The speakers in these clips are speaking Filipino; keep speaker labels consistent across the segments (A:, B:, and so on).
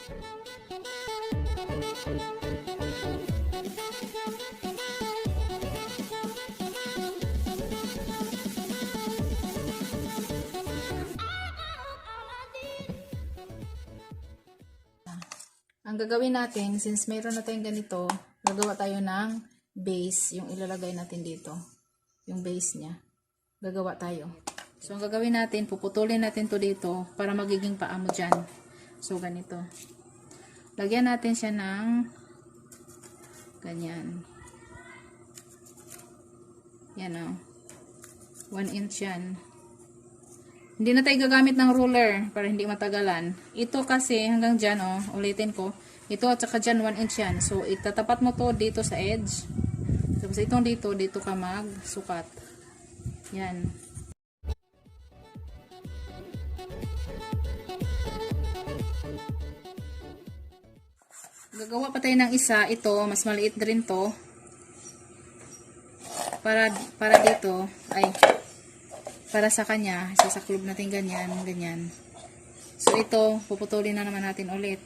A: Ang gagawin natin, since mayroon na tayong ganito, gagawa tayo ng base, yung ilalagay natin dito. Yung base niya. Gagawa tayo. So, ang gagawin natin, puputulin natin to dito para magiging paa mo dyan. So, ganito. Lagyan natin siya ng ganyan. Yan o. 1 inch yan. Hindi na tayo gagamit ng ruler para hindi matagalan. Ito kasi hanggang dyan, ulitin ko. Ito at saka dyan 1 inch yan. So, itatapat mo to dito sa edge. Tapos itong dito ka magsukat. Yan. Gagawa pa tayo ng isa. Ito, mas maliit rin to. Para dito, para sa kanya, isasaklob natin ganyan, ganyan. So, ito, puputulin na naman natin ulit.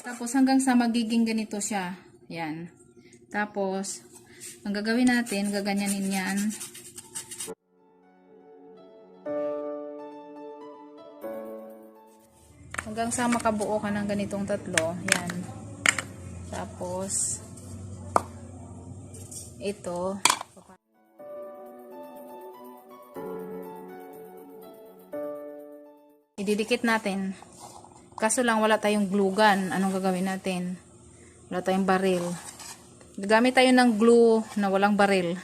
A: Tapos, hanggang sa magiging ganito siya. Yan. Tapos, ang gagawin natin, gaganyanin yan. Hanggang sa makabuo ka ng ganitong tatlo. Yan. Tapos, ito. Ididikit natin. Kaso lang wala tayong glue gun. Anong gagawin natin? Wala tayong baril. Gagamit tayo ng glue na walang baril.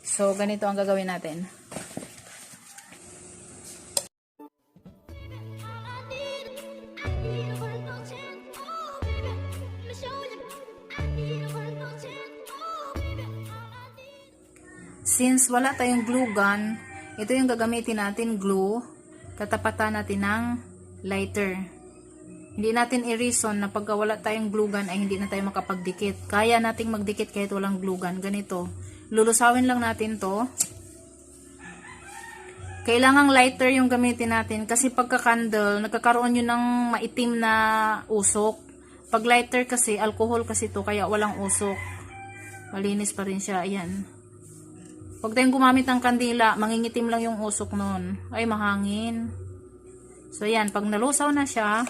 A: So, ganito ang gagawin natin. Since wala tayong glue gun, ito yung gagamitin natin glue. Tatapatan natin ng lighter. Hindi natin i-reason na pagka wala tayong glue gun ay hindi na tayo makapagdikit. Kaya nating magdikit kahit walang glue gun. Ganito. Lulusawin lang natin to. Kailangang lighter yung gamitin natin kasi pagka candle, nagkakaroon yun ng maitim na usok. Pag lighter kasi, alcohol kasi to kaya walang usok. Malinis pa rin siya. Ayan. Pag tayong gumamit ng kandila, mangingitim lang yung usok nun. Ay, mahangin. So, yan. Pag nalusaw na siya,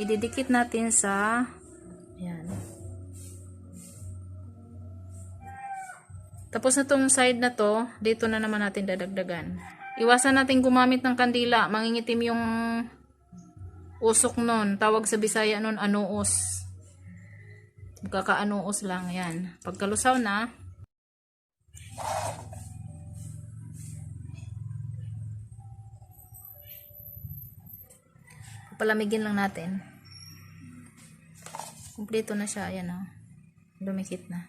A: ididikit natin sa yan. Tapos na tong side na to, dito na naman natin dadagdagan. Iwasan natin gumamit ng kandila. Mangingitim yung usok nun. Tawag sa Bisaya nun, anuos. Magkakaanuos lang. Yan. Pagkalusaw na, palamigin lang natin. Kumpleto na siya. Ayan o. Dumikit na.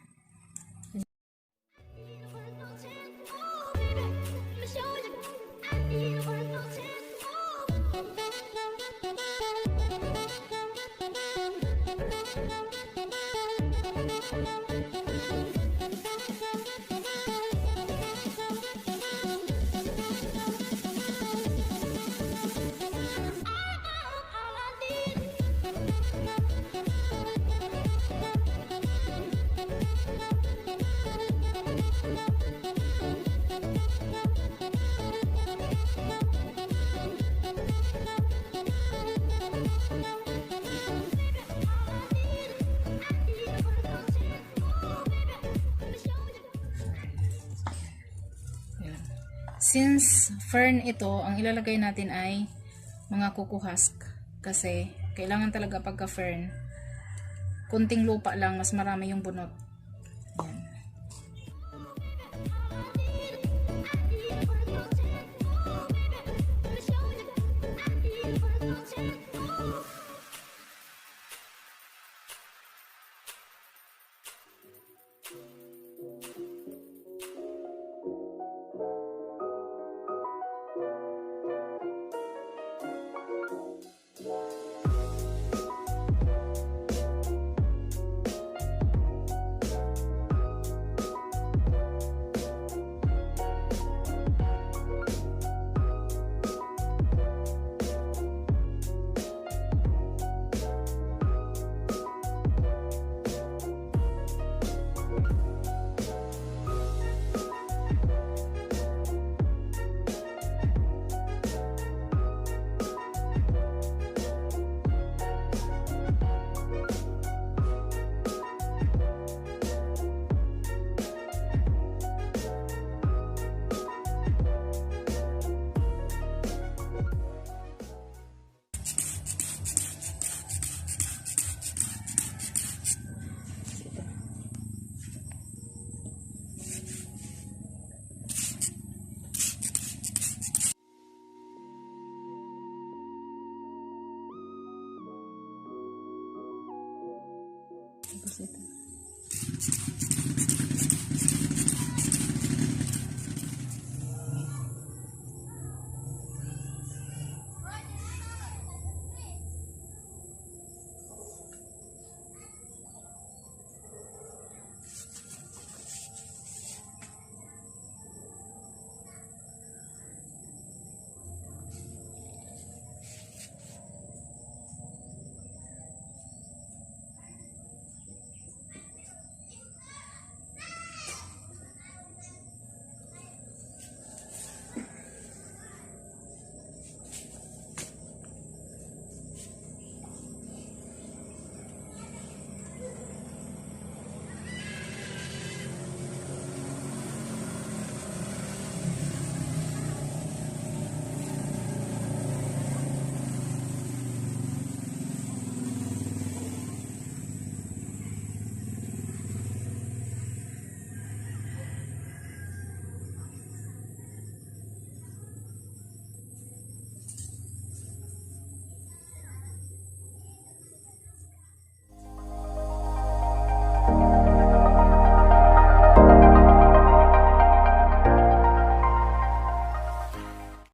A: Since fern ito, ang ilalagay natin ay mga kuko husk. Kasi kailangan talaga pagka fern, kunting lupa lang, mas marami yung bunot. Ayan. Tapos ito.